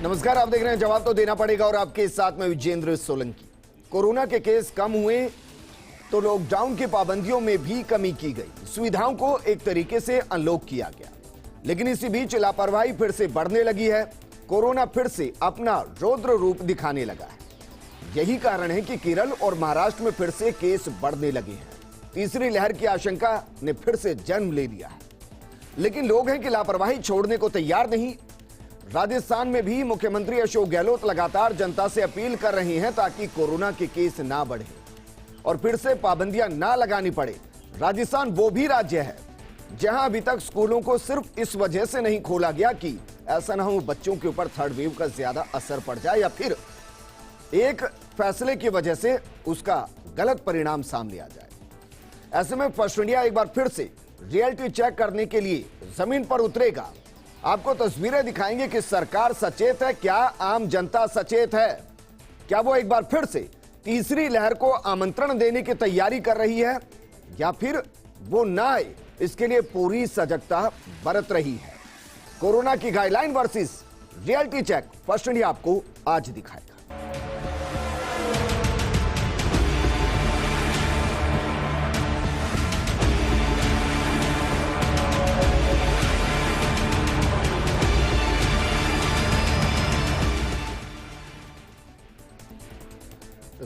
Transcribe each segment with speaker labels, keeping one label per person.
Speaker 1: नमस्कार, आप देख रहे हैं जवाब तो देना पड़ेगा और आपके साथ में विजेंद्र सोलंकी। कोरोना के केस कम हुए तो लॉकडाउन की पाबंदियों में भी कमी की गई, सुविधाओं को एक तरीके से अनलॉक किया गया, लेकिन इसी बीच लापरवाही फिर से बढ़ने लगी है। कोरोना फिर से अपना रौद्र रूप दिखाने लगा है। यही कारण है कि केरल और महाराष्ट्र में फिर से केस बढ़ने लगे हैं। तीसरी लहर की आशंका ने फिर से जन्म ले लिया है, लेकिन लोग हैं कि लापरवाही छोड़ने को तैयार नहीं। राजस्थान में भी मुख्यमंत्री अशोक गहलोत लगातार जनता से अपील कर रहे हैं ताकि कोरोना के केस ना बढ़े और फिर से पाबंदियां ना लगानी पड़े। राजस्थान वो भी राज्य है जहां अभी तक स्कूलों को सिर्फ इस वजह से नहीं खोला गया कि ऐसा ना हो बच्चों के ऊपर थर्ड वेव का ज्यादा असर पड़ जाए या फिर एक फैसले की वजह से उसका गलत परिणाम सामने आ जाए। ऐसे में फर्स्ट इंडिया एक बार फिर से रियलिटी चेक करने के लिए जमीन पर उतरेगा। आपको तस्वीरें दिखाएंगे कि सरकार सचेत है, क्या आम जनता सचेत है, क्या वो एक बार फिर से तीसरी लहर को आमंत्रण देने की तैयारी कर रही है या फिर वो ना आए इसके लिए पूरी सजगता बरत रही है। कोरोना की guideline versus reality check First India आपको आज दिखाएगा।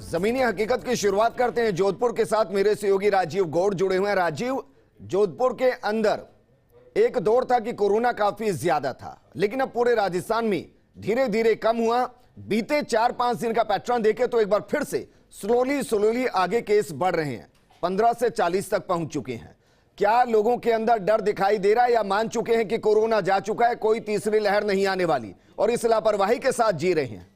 Speaker 1: जमीनी हकीकत की शुरुआत करते हैं जोधपुर के साथ। मेरे सहयोगी राजीव गौड़ जुड़े हुए हैं। राजीव, जोधपुर के अंदर एक दौर था कि कोरोना काफी ज्यादा था, लेकिन अब पूरे राजस्थान में धीरे धीरे कम हुआ। बीते 4-5 दिन का पैटर्न देखें तो एक बार फिर से स्लोली आगे केस बढ़ रहे हैं, 15 से 40 तक पहुंच चुके हैं। क्या लोगों के अंदर डर दिखाई दे रहा है या मान चुके हैं कि कोरोना जा चुका है, कोई तीसरी लहर नहीं आने वाली और इस लापरवाही के साथ जी रहे हैं?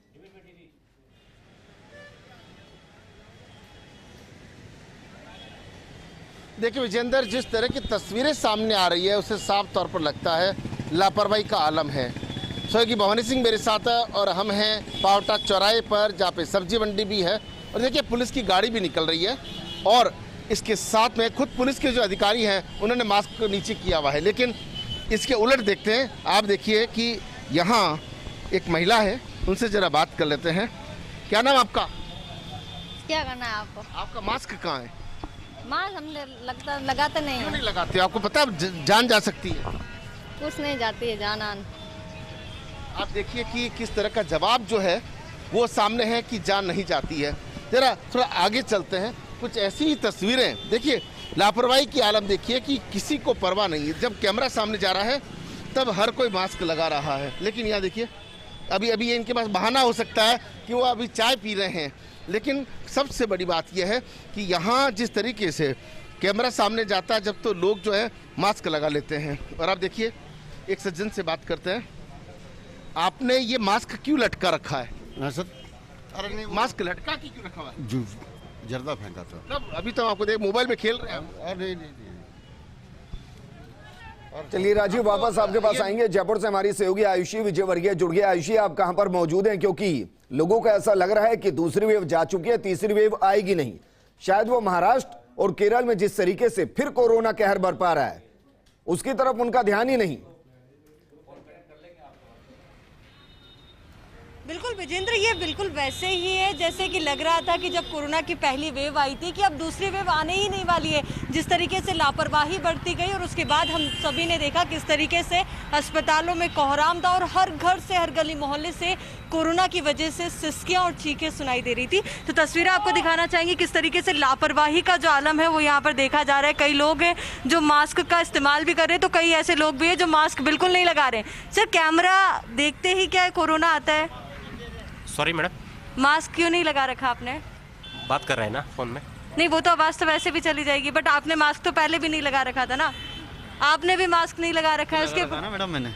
Speaker 2: देखिए विजेंद्र, जिस तरह की तस्वीरें सामने आ रही है उससे साफ तौर पर लगता है लापरवाही का आलम है। सहयोगी भवानी सिंह मेरे साथ है और हम हैं पावटा चौराहे पर, जहाँ पे सब्जी मंडी भी है और देखिए पुलिस की गाड़ी भी निकल रही है और इसके साथ में खुद पुलिस के जो अधिकारी हैं उन्होंने मास्क को नीचे किया हुआ है। लेकिन इसके उलट देखते हैं, आप देखिए कि यहाँ एक महिला है, उनसे ज़रा बात कर लेते हैं। क्या नाम आपका?
Speaker 3: क्या करना है आपको?
Speaker 2: आपका मास्क कहाँ है?
Speaker 3: मास्क हम लगाते नहीं
Speaker 2: क्यों
Speaker 3: है।
Speaker 2: नहीं लगाते? आपको पता है जान जा सकती है।
Speaker 3: कुछ नहीं जाती है जान आन।
Speaker 2: आप देखिए कि किस तरह का जवाब जो है वो सामने है कि जान नहीं जाती है। जरा थोड़ा आगे चलते हैं, कुछ ऐसी ही तस्वीरें देखिए। लापरवाही की आलम देखिए कि किसी को परवाह नहीं है। जब कैमरा सामने जा रहा है तब हर कोई मास्क लगा रहा है, लेकिन यहाँ देखिए अभी इनके पास बहाना हो सकता है कि वो अभी चाय पी रहे हैं, लेकिन सबसे बड़ी बात यह है कि यहाँ जिस तरीके से कैमरा सामने जाता है जब तो लोग जो है मास्क लगा लेते हैं। और आप देखिए एक सज्जन से बात करते हैं। आपने ये मास्क क्यों लटका रखा है?
Speaker 4: ना सर,
Speaker 2: अरे नहीं, मास्क लटका के क्यों रखा हुआ है?
Speaker 4: जो जर्दा फेंका था।
Speaker 2: मतलब अभी तो आपको देख मोबाइल में खेल रहे हैं।
Speaker 4: नहीं।
Speaker 1: चलिए राजीव, वापस आपके पास आएंगे। जयपुर से हमारी सहयोगी आयुषी विजयवर्गीय जुड़ गया। आयुषी, आप कहां पर मौजूद हैं? क्योंकि लोगों को ऐसा लग रहा है कि दूसरी वेव जा चुकी है, तीसरी वेव आएगी नहीं। शायद वो महाराष्ट्र और केरल में जिस तरीके से फिर कोरोना कहर बरपा रहा है उसकी तरफ उनका ध्यान ही नहीं।
Speaker 5: बिल्कुल विजेंद्र, ये बिल्कुल वैसे ही है जैसे कि लग रहा था कि जब कोरोना की पहली वेव आई थी कि अब दूसरी वेव आने ही नहीं वाली है। जिस तरीके से लापरवाही बढ़ती गई और उसके बाद हम सभी ने देखा किस तरीके से अस्पतालों में कोहराम था और हर घर से, हर गली मोहल्ले से कोरोना की वजह से सिसकियां और चीखें सुनाई दे रही थी। तो तस्वीरें आपको दिखाना चाहेंगे किस तरीके से लापरवाही का जो आलम है वो यहाँ पर देखा जा रहा है। कई लोग हैं जो मास्क का इस्तेमाल भी कर रहे हैं, तो कई ऐसे लोग भी हैं जो मास्क बिल्कुल नहीं लगा रहे हैं। सर, कैमरा देखते ही क्या है कोरोना आता है?
Speaker 6: सॉरी मैडम,
Speaker 5: मास्क क्यों नहीं लगा रखा आपने?
Speaker 6: बात कर रहे हैं ना फोन में।
Speaker 5: नहीं, वो तो आवाज़ तो वैसे भी चली जाएगी, बट आपने मास्क तो पहले भी नहीं लगा रखा था ना। आपने भी मास्क नहीं लगा रखा है उसके
Speaker 7: ना मैडम, मैंने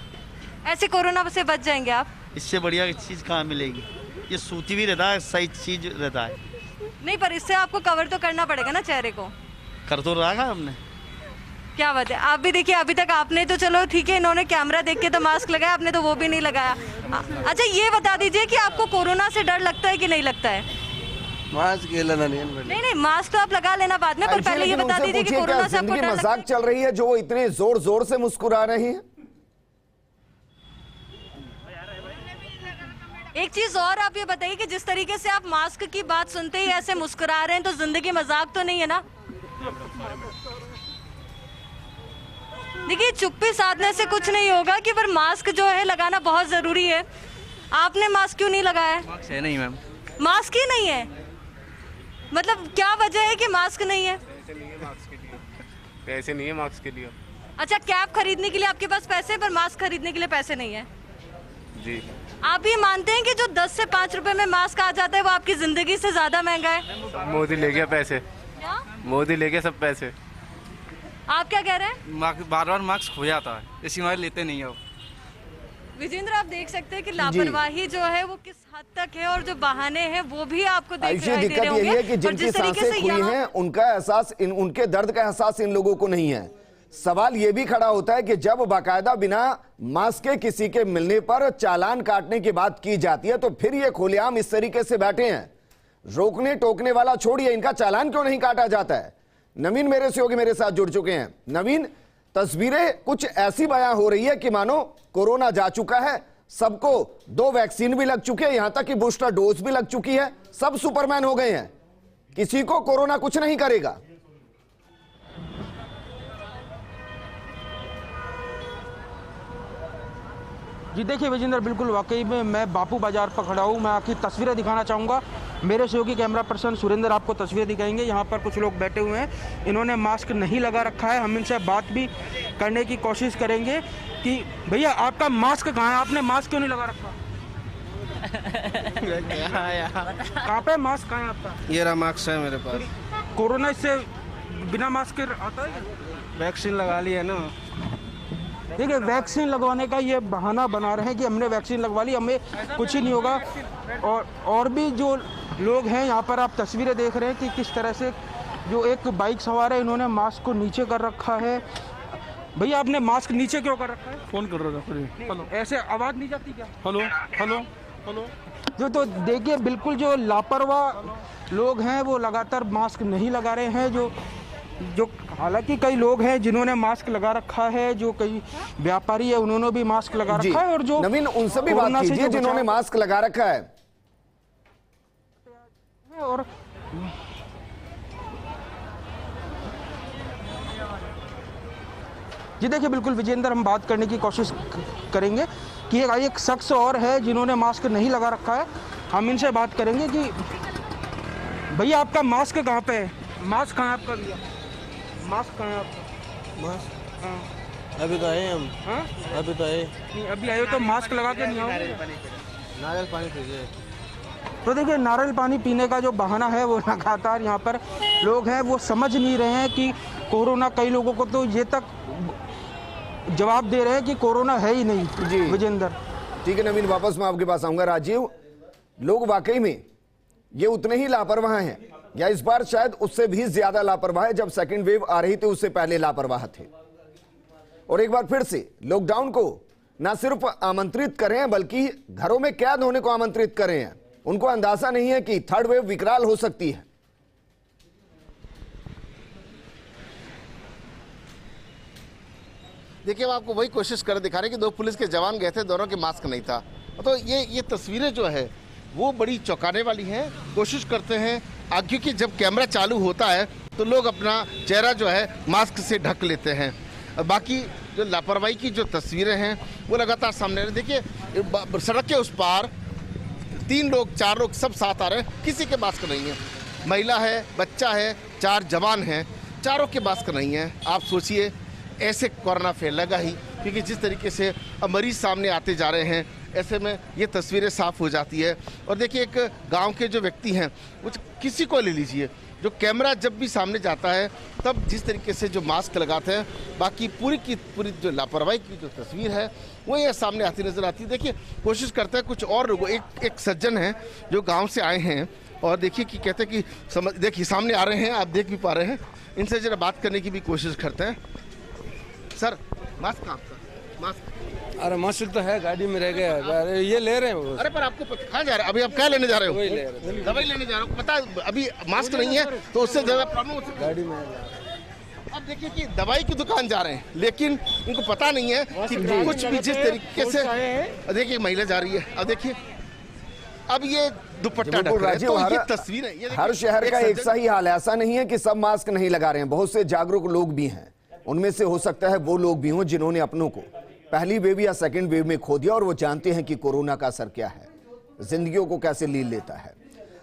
Speaker 5: ऐसे कोरोना से बच जाएंगे आप।
Speaker 7: इससे बढ़िया चीज़ कहाँ मिलेगी? ये सूती भी रहता है, सही चीज रहता है।
Speaker 5: नहीं, पर इससे आपको कवर तो करना पड़ेगा ना चेहरे को।
Speaker 7: कर तो रहा है हमने।
Speaker 5: क्या बात है। आप भी देखिए, अभी तक आपने तो चलो ठीक है, इन्होंने कैमरा देख के तो मास्क लगाया, आपने तो वो भी नहीं लगाया। अच्छा, ये बता दीजिए कि आपको कोरोना से डर लगता है कि नहीं लगता है?
Speaker 4: मास्क
Speaker 5: नहीं, मास्क तो आप लगा लेना बाद में, पर पहले ये बता दीजिए कि कोरोना से आपको डर लगता है?
Speaker 1: मजाक चल रही है जो वो इतने जोर से मुस्कुरा रहे हैं?
Speaker 5: एक चीज और आप ये बताइए कि जिस तरीके से आप मास्क की बात सुनते ही ऐसे मुस्कुरा रहे हैं, तो जिंदगी मजाक तो नहीं है ना? देखिए, चुप्पी साधने से कुछ नहीं होगा कि पर मास्क जो है लगाना बहुत जरूरी है। आपने मास्क क्यों नहीं लगाया?
Speaker 7: मास्क है नहीं मैम।
Speaker 5: मास्क ही नहीं है, मतलब क्या वजह है कि मास्क नहीं है?
Speaker 6: पैसे नहीं है मास्क के लिए।
Speaker 5: अच्छा, कैप खरीदने के लिए आपके पास पैसे, पर मास्क खरीदने के लिए पैसे नहीं है
Speaker 6: जी।
Speaker 5: आप ये मानते हैं कि जो 10 से 5 रुपए में मास्क आ जाता है वो आपकी जिंदगी से ज्यादा महंगा है?
Speaker 6: मोदी ले गया पैसे,
Speaker 5: क्या?
Speaker 6: मोदी ले गया सब पैसे।
Speaker 5: आप क्या कह रहे हैं?
Speaker 7: बार बार मास्क खो जाता है, इसी वजह लेते नहीं है।
Speaker 5: विजेंद्र, आप देख सकते हैं कि लापरवाही जो है वो किस हद तक है, और जो बहाने हैं वो भी आपको दिखाई दे रहे
Speaker 1: दिक्कत
Speaker 5: होंगे।
Speaker 1: यही है कि
Speaker 5: और
Speaker 1: जिनकी
Speaker 5: जिस तरीके
Speaker 1: सांसें
Speaker 5: से
Speaker 1: खुली हैं उनका एहसास, उनके दर्द का एहसास इन लोगों को नहीं है। सवाल यह भी खड़ा होता है कि जब बाकायदा बिना मास्क के किसी के मिलने पर चालान काटने की बात की जाती है, तो फिर ये खुलेआम इस तरीके से बैठे हैं। रोकने टोकने वाला छोड़िए, इनका चालान क्यों नहीं काटा जाता है? नवीन मेरे सहयोगी मेरे साथ जुड़ चुके हैं। नवीन, तस्वीरें कुछ ऐसी बयां हो रही है कि मानो कोरोना जा चुका है, सबको 2 वैक्सीन भी लग चुके हैं, यहां तक कि बूस्टर डोज भी लग चुकी है, सब सुपरमैन हो गए हैं, किसी को कोरोना कुछ नहीं करेगा।
Speaker 8: जी देखिए विजेंद्र, बिल्कुल वाकई में मैं बापू बाजार पर खड़ा हूँ। मैं आपकी तस्वीरें दिखाना चाहूँगा। मेरे सहयोगी कैमरा पर्सन सुरेंद्र आपको तस्वीरें दिखाएंगे। यहाँ पर कुछ लोग बैठे हुए हैं, इन्होंने मास्क नहीं लगा रखा है। हम इनसे बात भी करने की कोशिश करेंगे कि भैया आपका मास्क कहाँ है, आपने मास्क क्यों नहीं लगा रखा? कहाँ पे मास्क कहाँ है आपका?
Speaker 7: ये रहा मास्क है मेरे पास।
Speaker 8: कोरोना इससे बिना मास्क के आता है?
Speaker 7: वैक्सीन लगा ली है ना।
Speaker 8: देखिए, वैक्सीन लगवाने का ये बहाना बना रहे हैं कि हमने वैक्सीन लगवा ली, हमें कुछ ही नहीं होगा। और भी जो लोग हैं यहाँ पर, आप तस्वीरें देख रहे हैं कि किस तरह से जो एक बाइक सवार है, इन्होंने मास्क को नीचे कर रखा है। भैया आपने मास्क नीचे क्यों कर रखा है?
Speaker 9: फोन कर रहा था। हेलो,
Speaker 8: ऐसे आवाज़ नहीं जाती क्या?
Speaker 9: Hello, hello, hello.
Speaker 8: जो तो देखिए, बिल्कुल जो लापरवाह लोग हैं वो लगातार मास्क नहीं लगा रहे हैं। जो हालांकि कई लोग हैं जिन्होंने मास्क लगा रखा है, जो कई व्यापारी है उन्होंने भी मास्क लगा रखा है। और जो
Speaker 1: नवीन, उनसे भी बात कीजिए जिन्होंने मास्क लगा रखा है।
Speaker 8: और जी देखिए, बिल्कुल विजेंद्र, हम बात करने की कोशिश करेंगे कि एक शख्स और है जिन्होंने मास्क नहीं लगा रखा है। हम इनसे बात करेंगे कि भैया आपका मास्क कहाँ पे है? मास्क कहाँ है आपका भैया? मास्क कहाँ है आपका? मास्क हाँ।
Speaker 7: अभी तो आए हम।
Speaker 8: हाँ,
Speaker 7: अभी तो आए
Speaker 8: नहीं, अभी आए हो तो मास्क लगा के नहीं आओगे?
Speaker 7: नारियल पानी पीजिए।
Speaker 8: तो देखिए, नारियल पानी पीने का जो बहाना है वो लगातार यहाँ पर लोग हैं वो समझ नहीं रहे हैं कि कोरोना, कई लोगों को तो ये तक जवाब दे रहे हैं कि कोरोना है ही नहीं।
Speaker 1: जी
Speaker 8: विजेंद्र,
Speaker 1: ठीक है नवीन, वापस मैं आपके पास आऊंगा। राजीव, लोग वाकई में ये उतने ही लापरवाह हैं, या इस बार शायद उससे भी ज्यादा लापरवाह है। जब सेकंड वेव आ रही थी उससे पहले लापरवाह थे, और एक बार फिर से लॉकडाउन को ना सिर्फ आमंत्रित कर रहे हैं बल्कि घरों में कैद होने को आमंत्रित कर रहे हैं। उनको अंदाजा नहीं है कि थर्ड वेव विकराल हो सकती है।
Speaker 2: देखिए, हम आपको वही कोशिश कर दिखा रहे हैं कि 2 पुलिस के जवान गए थे, दोनों के मास्क नहीं था। तो ये तस्वीरें जो है वो बड़ी चौंकाने वाली हैं। कोशिश करते हैं क्योंकि जब कैमरा चालू होता है तो लोग अपना चेहरा जो है मास्क से ढक लेते हैं। बाकी जो लापरवाही की जो तस्वीरें हैं वो लगातार सामने आ रही। देखिए, सड़क के उस पार 3 लोग 4 लोग सब साथ आ रहे हैं, किसी के मास्क नहीं है। महिला है, बच्चा है, 4 जवान हैं, चारों के मास्क नहीं है। आप सोचिए, ऐसे कोरोना फैलेगा ही, क्योंकि जिस तरीके से अब मरीज सामने आते जा रहे हैं, ऐसे में ये तस्वीरें साफ हो जाती है। और देखिए, एक गांव के जो व्यक्ति हैं, वो किसी को ले लीजिए, जो कैमरा जब भी सामने जाता है तब जिस तरीके से जो मास्क लगाते हैं, बाकी पूरी की पूरी जो लापरवाही की जो तस्वीर है वो ये सामने आती नजर आती है। देखिए, कोशिश करते हैं कुछ और लोगों, एक सज्जन हैं जो गाँव से आए हैं, और देखिए कि कहते हैं कि देखिए सामने आ रहे हैं, आप देख भी पा रहे हैं। इनसे जरा बात करने की भी कोशिश करते हैं। सर, मास्क कहाँ आपका? मास्क?
Speaker 9: अरे मास्क तो है, गाड़ी में रह गया। अरे ये ले रहे हैं वो।
Speaker 2: अरे पर आपको कहाँ जा रहे हैं? अभी आप क्या लेने जा रहे हो? दवाई लेने जा रहे हो। पता है अभी मास्क नहीं है तो उससे ज्यादा प्रॉब्लम हो सकती है।
Speaker 9: गाड़ी में
Speaker 2: अब देखिए कि दवाई की दुकान जा रहे हैं, लेकिन उनको पता नहीं है कि कुछ भी जिस तरीके से, देखिए महिला जा रही है, अब देखिए अब ये दुपट्टा ढक
Speaker 1: बिल्कुल
Speaker 2: रहे हैं।
Speaker 1: राजीव,
Speaker 2: तो
Speaker 1: हर-
Speaker 2: ये तस्वीरें ये देखिए,
Speaker 1: हर शहर का एक
Speaker 2: सज्जन-
Speaker 1: सा ही हाल है। ऐसा नहीं है कि सब मास्क नहीं लगा रहे हैं, बहुत से जागरूक लोग भी हैं। उनमें से हो सकता है वो लोग भी हों जिन्होंने अपनों को पहली वेव या सेकंड वेव में खो दिया और वो जानते हैं कि कोरोना का असर क्या है, जिंदगियों को कैसे लील लेता है।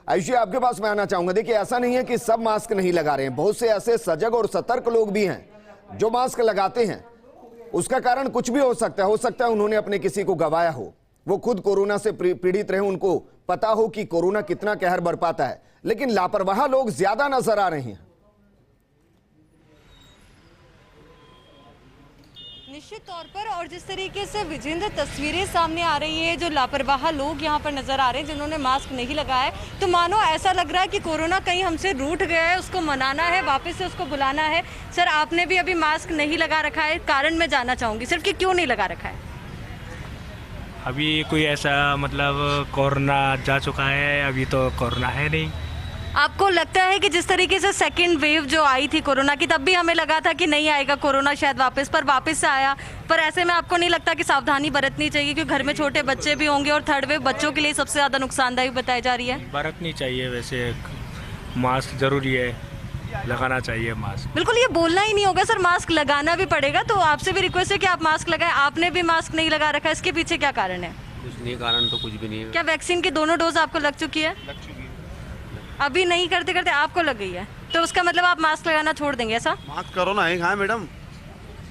Speaker 1: आयुषी, आपके पास मैं आना चाहूंगा। देखिए, ऐसा नहीं है कि सब मास्क नहीं लगा रहे हैं, बहुत से ऐसे सजग और सतर्क लोग भी हैं जो मास्क लगाते हैं। उसका कारण कुछ भी हो सकता है उन्होंने अपने किसी को गंवाया हो, वो खुद कोरोना से पीड़ित रहे, उनको पता हो कि कोरोना कितना कहर बरपाता है, लेकिन लापरवाह लोग ज्यादा नजर आ रहे हैं।
Speaker 5: निश्चित तौर पर, और जिस तरीके से विजेंद्र तस्वीरें सामने आ रही है, जो लापरवाह लोग यहाँ पर नजर आ रहे हैं जिन्होंने मास्क नहीं लगाया है, तो मानो ऐसा लग रहा है कि कोरोना कहीं हमसे रूठ गया है, उसको मनाना है, वापस से उसको बुलाना है। सर, आपने भी अभी मास्क नहीं लगा रखा है, कारण मैं जानना चाहूंगी सिर्फ कि क्यों नहीं लगा रखा है?
Speaker 10: अभी कोई ऐसा मतलब कोरोना जा चुका है, अभी तो कोरोना है नहीं।
Speaker 5: आपको लगता है कि जिस तरीके से सेकंड वेव जो आई थी कोरोना की, तब भी हमें लगा था कि नहीं आएगा कोरोना शायद वापस से आया, पर ऐसे में आपको नहीं लगता कि सावधानी बरतनी चाहिए, क्योंकि घर में छोटे बच्चे भी होंगे और थर्ड वेव बच्चों के लिए सबसे ज़्यादा नुकसानदायी बताई जा रही है?
Speaker 10: बरतनी चाहिए, वैसे मास्क जरूरी है, लगाना चाहिए मास्क।
Speaker 5: बिल्कुल, ये बोलना ही नहीं होगा सर, मास्क लगाना भी पड़ेगा। तो आपसे भी रिक्वेस्ट है कि आप मास्क लगाएं। आपने भी मास्क नहीं लगा रखा है, इसके पीछे क्या कारण है?
Speaker 10: कुछ नहीं, कारण तो कुछ भी नहीं है।
Speaker 5: क्या वैक्सीन की दोनों डोज आपको लग चुकी है? अभी नहीं करते करते आपको लग गई है, तो उसका मतलब आप मास्क लगाना छोड़ देंगे ऐसा?
Speaker 4: मास्क कोरोना है कहाँ मैडम?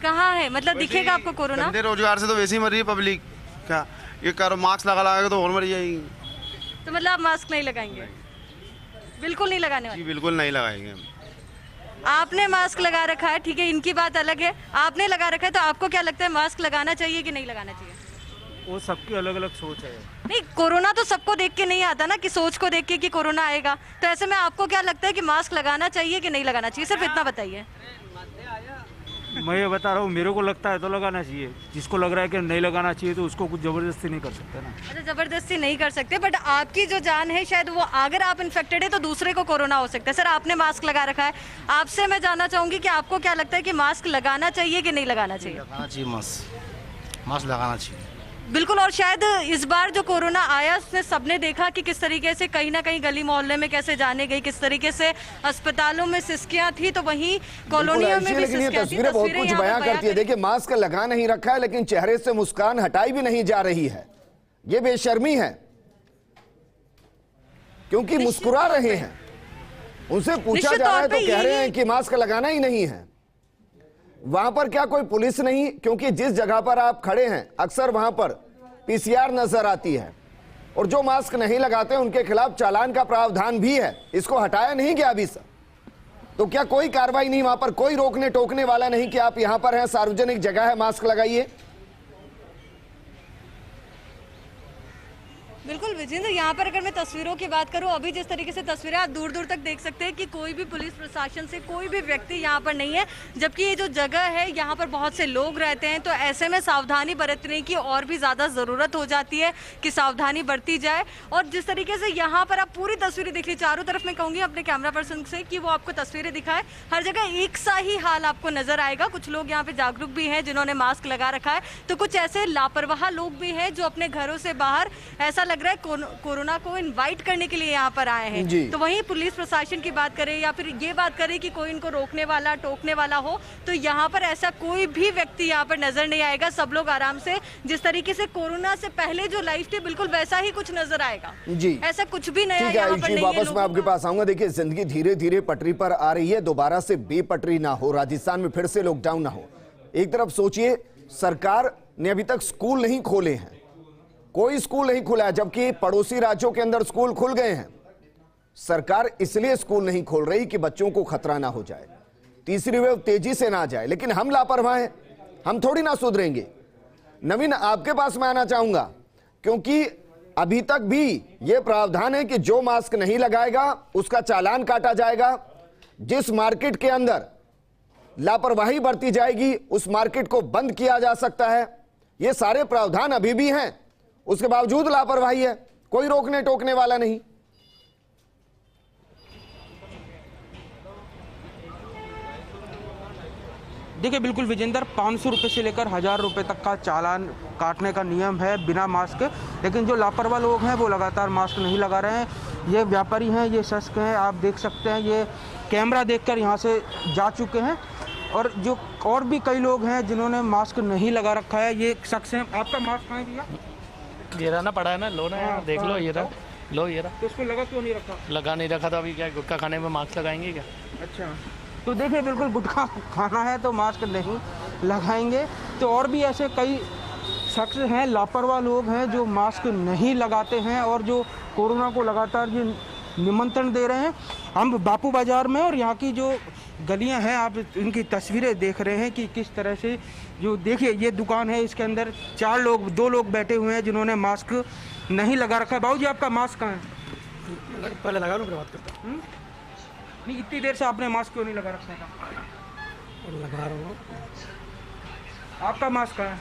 Speaker 5: कहाँ है मतलब दिखेगा आपको कोरोना?
Speaker 4: गंदे रोजगार से तो वैसे ही मर रही है पब्लिक। क्या ये करो, मास्क लगाएगा तो और मर जाएगी।
Speaker 5: तो मतलब आप मास्क नहीं लगाएंगे? बिल्कुल नहीं लगाने
Speaker 4: जी
Speaker 5: वाले?
Speaker 4: बिल्कुल नहीं लगाएंगे।
Speaker 5: आपने मास्क लगा रखा है, ठीक है, इनकी बात अलग है। आपने लगा रखा है, तो आपको क्या लगता है मास्क लगाना चाहिए कि नहीं लगाना चाहिए?
Speaker 10: वो सबकी अलग अलग सोच है।
Speaker 5: नहीं, कोरोना तो सबको देख के नहीं आता ना, कि सोच को देख के कि कोरोना आएगा। तो ऐसे में आपको क्या लगता है कि मास्क लगाना चाहिए कि नहीं लगाना चाहिए? सिर्फ इतना बताइए।
Speaker 10: मैं ये बता रहा हूँ, मेरे को लगता है तो लगाना चाहिए, जिसको लग रहा है कि नहीं लगाना चाहिए तो उसको कुछ जबरदस्ती नहीं कर सकते ना।
Speaker 5: अच्छा, जबरदस्ती नहीं कर सकते, बट आपकी जो जान है शायद वो, अगर आप इन्फेक्टेड है तो दूसरे को कोरोना हो सकता है। सर, आपने मास्क लगा रखा है, आपसे मैं जानना चाहूंगी कि आपको क्या लगता है कि मास्क लगाना चाहिए कि नहीं लगाना चाहिए?
Speaker 7: लगाना चाहिए मास्क लगाना चाहिए।
Speaker 5: बिल्कुल, और शायद इस बार जो कोरोना आया उसने सबने देखा कि किस तरीके से कहीं ना कहीं गली मोहल्ले में कैसे जाने गई, किस तरीके से अस्पतालों में सिस्कियां थी, तो वहीं कॉलोनियों में भी
Speaker 1: लेकिन ये
Speaker 5: सिस्कियां थी।
Speaker 1: तस्वीरें बहुत कुछ
Speaker 5: यहाँ पर
Speaker 1: बयां करती है। देखिए, मास्क लगा नहीं रखा है लेकिन चेहरे से मुस्कान हटाई भी नहीं जा रही है, ये बेशर्मी है, क्योंकि मुस्कुरा रहे हैं। उनसे पूछा जा रहा है तो कह रहे हैं कि मास्क लगाना ही नहीं है। वहां पर क्या कोई पुलिस नहीं? क्योंकि जिस जगह पर आप खड़े हैं अक्सर वहां पर पीसीआर नजर आती है, और जो मास्क नहीं लगाते उनके खिलाफ चालान का प्रावधान भी है। इसको हटाया नहीं गया अभी सर, तो क्या कोई कार्रवाई नहीं? वहां पर कोई रोकने टोकने वाला नहीं कि आप यहां पर हैं, सार्वजनिक जगह है, मास्क लगाइए?
Speaker 5: बिल्कुल विजेंद्र, यहाँ पर अगर मैं तस्वीरों की बात करूँ, अभी जिस तरीके से तस्वीरें आप दूर दूर तक देख सकते हैं कि कोई भी पुलिस प्रशासन से कोई भी व्यक्ति यहाँ पर नहीं है, जबकि ये जो जगह है यहाँ पर बहुत से लोग रहते हैं। तो ऐसे में सावधानी बरतने की और भी ज़्यादा ज़रूरत हो जाती है कि सावधानी बरती जाए। और जिस तरीके से यहाँ पर आप पूरी तस्वीरें देखिए, चारों तरफ मैं कहूँगी अपने कैमरा पर्सन से कि वो आपको तस्वीरें दिखाए, हर जगह एक सा ही हाल आपको नजर आएगा। कुछ लोग यहाँ पे जागरूक भी हैं जिन्होंने मास्क लगा रखा है, तो कुछ ऐसे लापरवाह लोग भी हैं जो अपने घरों से बाहर, ऐसा लग रहा है कोरोना को इनवाइट करने के लिए यहाँ पर आए हैं। तो वहीं पुलिस प्रशासन की बात करें या फिर ये बात करें कि कोई इनको रोकने वाला टोकने वाला हो, तो यहाँ पर ऐसा कोई भी व्यक्ति यहाँ पर नजर नहीं आएगा। सब लोग आराम से, जिस तरीके से कोरोना से पहले जो लाइफ थी बिल्कुल वैसा ही कुछ नजर आएगा जी। ऐसा कुछ भी नया यहाँ पर नहीं है।
Speaker 1: वापस मैं आपके पास आऊंगा। देखिए, जिंदगी धीरे धीरे पटरी पर आ रही है, दोबारा से बेपटरी ना हो, राजस्थान में फिर से लॉकडाउन ना हो। एक तरफ सोचिए, सरकार ने अभी तक स्कूल नहीं खोले हैं, कोई स्कूल नहीं खुला है, जबकि पड़ोसी राज्यों के अंदर स्कूल खुल गए हैं। सरकार इसलिए स्कूल नहीं खोल रही कि बच्चों को खतरा ना हो जाए, तीसरी वेव तेजी से ना जाए, लेकिन हम लापरवाह हैं, हम थोड़ी ना सुधरेंगे। नवीन, आपके पास मैं आना चाहूंगा, क्योंकि अभी तक भी यह प्रावधान है कि जो मास्क नहीं लगाएगा उसका चालान काटा जाएगा। जिस मार्केट के अंदर लापरवाही बरती जाएगी उस मार्केट को बंद किया जा सकता है। ये सारे प्रावधान अभी भी हैं, उसके बावजूद लापरवाही है, कोई रोकने टोकने वाला नहीं।
Speaker 8: देखिए बिल्कुल विजेंद्र, 500 रुपये से लेकर 1000 रुपये तक का चालान काटने का नियम है बिना मास्क, लेकिन जो लापरवाह लोग हैं वो लगातार मास्क नहीं लगा रहे हैं। ये व्यापारी हैं, ये शख्स हैं, आप देख सकते हैं, ये कैमरा देखकर यहाँ से जा चुके हैं। और जो और भी कई लोग हैं जिन्होंने मास्क नहीं लगा रखा है। ये शख्स हैं, आपका मास्क कहाँ है भैया?
Speaker 11: ये रहा ना, पड़ा है ना, लो ना, देख लो, ये रहा, लो ये रहा।
Speaker 8: तो उसको लगा क्यों नहीं रखा?
Speaker 11: लगा नहीं रखा, तो अभी क्या गुटखा खाने में मास्क लगाएंगे क्या?
Speaker 8: अच्छा, तो देखिए बिल्कुल गुटखा खाना है तो मास्क नहीं लगाएंगे। तो और भी ऐसे कई शख्स हैं, लापरवाह लोग हैं जो मास्क नहीं लगाते हैं और जो कोरोना को लगातार ये निमंत्रण दे रहे हैं। हम बापू बाज़ार में और यहाँ की जो गलियां हैं, आप इनकी तस्वीरें देख रहे हैं कि किस तरह से, जो देखिए ये दुकान है, इसके अंदर 2 लोग बैठे हुए हैं जिन्होंने मास्क नहीं लगा रखा है। बाबूजी आपका मास्क कहाँ है?
Speaker 11: पहले लगा लो, फिर बात करता हूँ।
Speaker 8: नहीं, इतनी देर से आपने मास्क क्यों नहीं लगा रखा था?
Speaker 11: लगा रहा हूँ।
Speaker 8: आपका मास्क कहाँ है?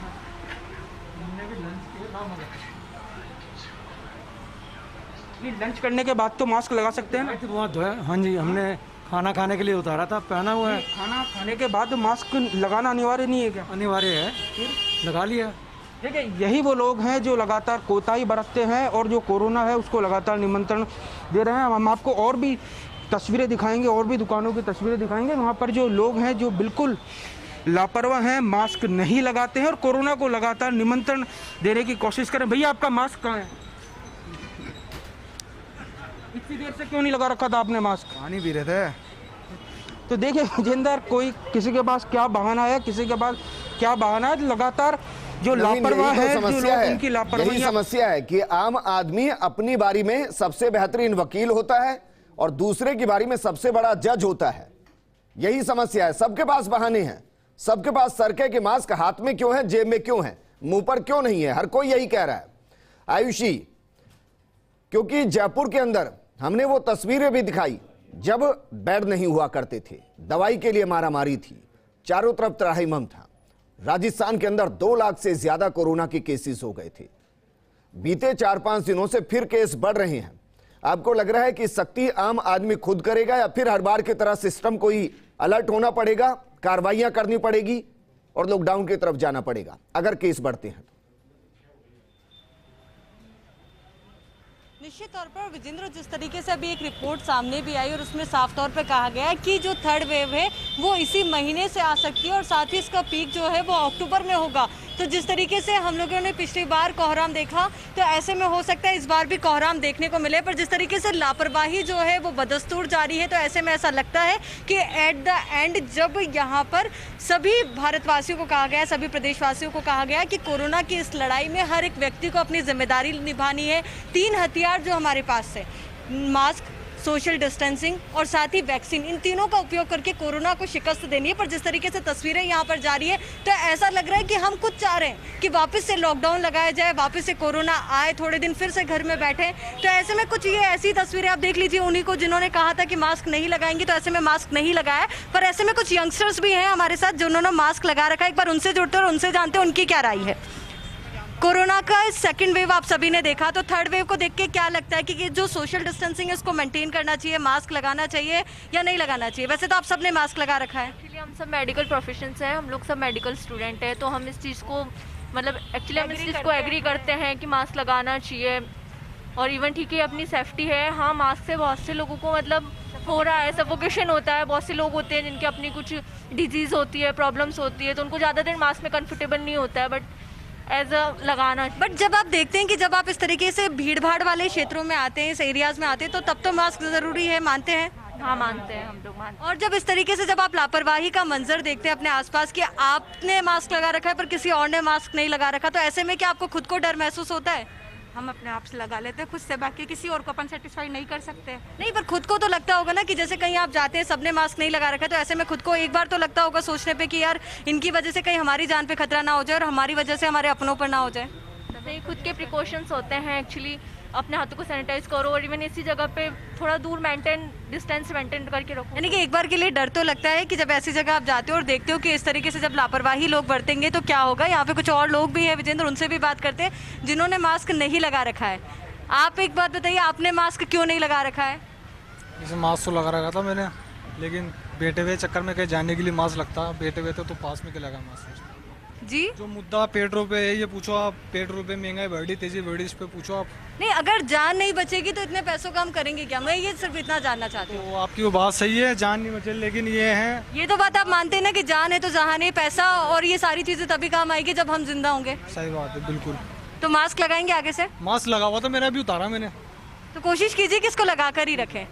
Speaker 8: नहीं, लंच करने के बाद तो मास्क लगा सकते हैं ना?
Speaker 11: बहुत है, हाँ जी, हमने खाना खाने के लिए उतारा था, पहना हुआ है।
Speaker 8: खाना खाने के बाद मास्क लगाना अनिवार्य नहीं है क्या?
Speaker 11: अनिवार्य है, लगा लिया।
Speaker 8: देखिए यही वो लोग हैं जो लगातार कोताही बरतते हैं और जो कोरोना है उसको लगातार निमंत्रण दे रहे हैं। हम आपको और भी तस्वीरें दिखाएंगे, और भी दुकानों की तस्वीरें दिखाएंगे। वहाँ पर जो लोग हैं जो बिल्कुल लापरवाह हैं, मास्क नहीं लगाते हैं और कोरोना को लगातार निमंत्रण देने की कोशिश करें। भैया आपका मास्क कहाँ है? इतनी देर से क्यों नहीं लगा रखा था आपने मास्क?
Speaker 9: पानी पी रहे थे।
Speaker 8: तो देखिए विजेंद्र, कोई किसी के पास क्या बहाना है, किसी के पास क्या बहाना है। लगातार जो लापरवाह है, जो लोग उनकी लापरवाही,
Speaker 1: यही समस्या है कि आम आदमी अपनी बारी में सबसे बेहतरीन वकील होता है और दूसरे की बारी में सबसे बड़ा जज होता है। यही समस्या है। सबके पास बहाने हैं, सबके पास सरके के मास्क हाथ में क्यों है, जेब में क्यों है, मुंह पर क्यों नहीं है, हर कोई यही कह रहा है। आयुषी, क्योंकि जयपुर के अंदर हमने वो तस्वीरें भी दिखाई जब बेड नहीं हुआ करते थे, दवाई के लिए मारामारी थी, चारों तरफ त्राहिमाम था। राजस्थान के अंदर 2 लाख से ज्यादा कोरोना के केसेस हो गए थे। बीते 4-5 दिनों से फिर केस बढ़ रहे हैं। आपको लग रहा है कि सख्ती आम आदमी खुद करेगा या फिर हर बार की तरह सिस्टम को ही अलर्ट होना पड़ेगा, कार्रवाइयां करनी पड़ेगी और लॉकडाउन की तरफ जाना पड़ेगा अगर केस बढ़ते हैं?
Speaker 5: निश्चित तौर पर विजेंद्र, जिस तरीके से अभी एक रिपोर्ट सामने भी आई और उसमें साफ तौर पर कहा गया है कि जो 3rd वेव है वो इसी महीने से आ सकती है और साथ ही इसका पीक जो है वो अक्टूबर में होगा। तो जिस तरीके से हम लोगों ने पिछली बार कोहराम देखा, तो ऐसे में हो सकता है इस बार भी कोहराम देखने को मिले। पर जिस तरीके से लापरवाही जो है वो बदस्तूर जारी है, तो ऐसे में ऐसा लगता है कि एट द एंड जब यहाँ पर सभी भारतवासियों को कहा गया, सभी प्रदेशवासियों को कहा गया कि कोरोना की इस लड़ाई में हर एक व्यक्ति को अपनी जिम्मेदारी निभानी है। 3 हथियार जो हमारे पास है, मास्क, सोशल डिस्टेंसिंग और साथ ही वैक्सीन, इन तीनों का उपयोग करके कोरोना को शिकस्त देनी है। पर जिस तरीके से तस्वीरें यहाँ पर जा रही है, तो ऐसा लग रहा है कि हम खुद चाह रहे हैं कि वापस से लॉकडाउन लगाया जाए, वापस से कोरोना आए, थोड़े दिन फिर से घर में बैठे। तो ऐसे में कुछ ये ऐसी तस्वीरें आप देख लीजिए, उन्हीं को जिन्होंने कहा था कि मास्क नहीं लगाएंगे, तो ऐसे में मास्क नहीं लगाया। पर ऐसे में कुछ यंगस्टर्स भी हैं हमारे साथ जिन्होंने मास्क लगा रखा है। एक बार उनसे जुड़ते और उनसे जानते हैं उनकी क्या राय है। कोरोना का 2nd वेव आप सभी ने देखा, तो 3rd वेव को देख के क्या लगता है कि जो सोशल डिस्टेंसिंग है उसको मेंटेन करना चाहिए, मास्क लगाना चाहिए या नहीं लगाना चाहिए? वैसे तो आप सबने मास्क लगा रखा है।
Speaker 3: एक्चुअली हम सब मेडिकल प्रोफेशन से हैं, हम लोग सब मेडिकल स्टूडेंट हैं, तो हम इस चीज़ को मतलब एक्चुअली हम इस चीज़ को एग्री करते हैं कि मास्क लगाना चाहिए। और इवन ठीक है, अपनी सेफ्टी है। हाँ, मास्क से बहुत से लोगों को मतलब हो रहा है, सफोकेशन होता है। बहुत से लोग होते हैं जिनकी अपनी कुछ डिजीज़ होती है, प्रॉब्लम्स होती है, तो उनको ज़्यादा देर मास्क में कंफर्टेबल नहीं होता है, बट एज अ लगाना।
Speaker 5: बट जब आप देखते हैं कि जब आप इस तरीके से भीड़ भाड़ वाले क्षेत्रों में आते हैं, इस एरियाज में आते हैं, तो तब तो मास्क ज़रूरी है, मानते हैं?
Speaker 3: हाँ, मानते हैं, हम लोग मानते हैं।
Speaker 5: और जब इस तरीके से जब आप लापरवाही का मंजर देखते हैं अपने आसपास कि आपने मास्क लगा रखा है पर किसी और ने मास्क नहीं लगा रखा, तो ऐसे में क्या आपको खुद को डर महसूस होता है?
Speaker 3: हम अपने आप से लगा लेते हैं खुद से, बाकी किसी और को अपन सेटिस्फाई नहीं कर सकते।
Speaker 5: नहीं, पर खुद को तो लगता होगा ना कि जैसे कहीं आप जाते हैं, सबने मास्क नहीं लगा रखा है, तो ऐसे में खुद को एक बार तो लगता होगा सोचने पे कि यार इनकी वजह से कहीं हमारी जान पे खतरा ना हो जाए और हमारी वजह से हमारे अपनों पर ना हो जाए।
Speaker 3: नहीं, खुद के प्रिकॉशंस होते हैं एक्चुअली, अपने हाथों को सैनिटाइज करो और इवन इसी जगह पे थोड़ा दूर डिस्टेंस मेंटेन करके रखो।
Speaker 5: यानी कि एक बार के लिए डर तो लगता है कि जब ऐसी जगह आप जाते हो और देखते हो कि इस तरीके से जब लापरवाही लोग बरतेंगे तो क्या होगा। यहाँ पे कुछ और लोग भी हैं विजेंद्र, उनसे भी बात करते हैं जिन्होंने मास्क नहीं लगा रखा है। आप एक बात बताइए, आपने मास्क क्यों नहीं लगा रखा है?
Speaker 11: जैसे मास्क तो लगा रखा था मैंने, लेकिन
Speaker 12: बैठे हुए चक्कर में कहीं जाने के लिए मास्क लगता, बैठे हुए तो पास में क्या लगा मास्क।
Speaker 5: जी
Speaker 12: जो मुद्दा पेट्रोल पे है ये पूछो आप, पेट्रोल पे महंगाई बढ़ रही, तेजी बढ़ रही, इस पे पूछो आप।
Speaker 5: नहीं, अगर जान नहीं बचेगी तो इतने पैसों का हम करेंगे क्या? मैं ये सिर्फ इतना जानना चाहती हूँ।
Speaker 12: तो आपकी वो बात सही है, जान नहीं बचे, लेकिन ये है,
Speaker 5: ये तो बात आप मानते हैं ना कि जान है तो जहान है, पैसा और ये सारी चीजें तभी काम आएगी जब हम जिंदा होंगे।
Speaker 12: सही बात है बिल्कुल।
Speaker 5: तो मास्क लगाएंगे आगे से?
Speaker 12: मास्क लगा हुआ था मेरा, अभी उतारा मैंने।
Speaker 5: तो कोशिश कीजिए कि इसको लगा कर ही रखें।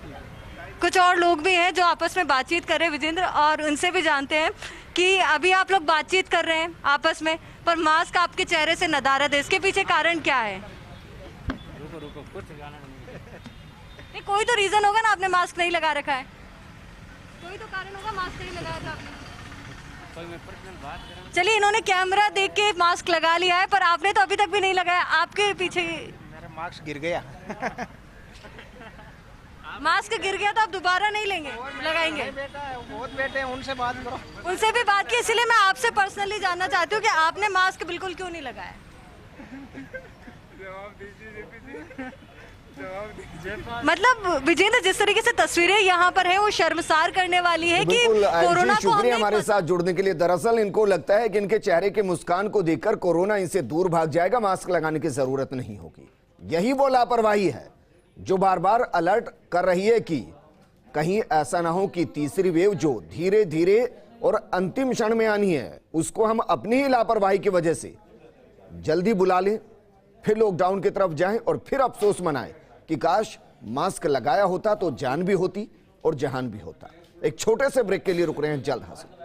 Speaker 5: कुछ और लोग भी हैं जो आपस में बातचीत कर रहे हैं विजेंद्र, और उनसे भी जानते हैं कि अभी आप लोग बातचीत कर रहे हैं आपस में, पर मास्क आपके चेहरे से नदारद है, इसके पीछे कारण क्या है? नहीं, कोई तो रीजन होगा ना, आपने मास्क नहीं लगा रखा है, कोई तो कारण होगा मास्क नहीं लगाया था आपने। चलिए, इन्होंने कैमरा देख के मास्क लगा लिया है, पर आपने तो अभी तक भी नहीं लगाया। आपके पीछे
Speaker 7: मेरा मास्क गिर गया।
Speaker 5: मास्क गिर गया तो आप दोबारा नहीं लेंगे, लगाएंगे?
Speaker 7: बहुत बेटे हैं, उनसे बात करो।
Speaker 5: उनसे भी बात की, इसलिए मैं आपसे पर्सनली जानना चाहती हूँ कि आपने मास्क बिल्कुल क्यों नहीं लगाया? मतलब विजेंद्र, जिस तरीके से तस्वीरें यहाँ पर है वो शर्मसार करने वाली है कि कोरोना को
Speaker 1: शुक्रिया हमारे साथ जुड़ने के लिए। दरअसल इनको लगता है कि इनके चेहरे के मुस्कान को देखकर कोरोना इनसे दूर भाग जाएगा, मास्क लगाने की जरूरत नहीं होगी। यही वो लापरवाही है जो बार बार अलर्ट कर रही है कि कहीं ऐसा ना हो कि तीसरी वेव जो धीरे धीरे और अंतिम क्षण में आनी है, उसको हम अपनी ही लापरवाही की वजह से जल्दी बुला लें, फिर लॉकडाउन की तरफ जाएं और फिर अफसोस मनाएं कि काश मास्क लगाया होता तो जान भी होती और जहान भी होता। एक छोटे से ब्रेक के लिए रुक रहे हैं, जल्द हाजिर।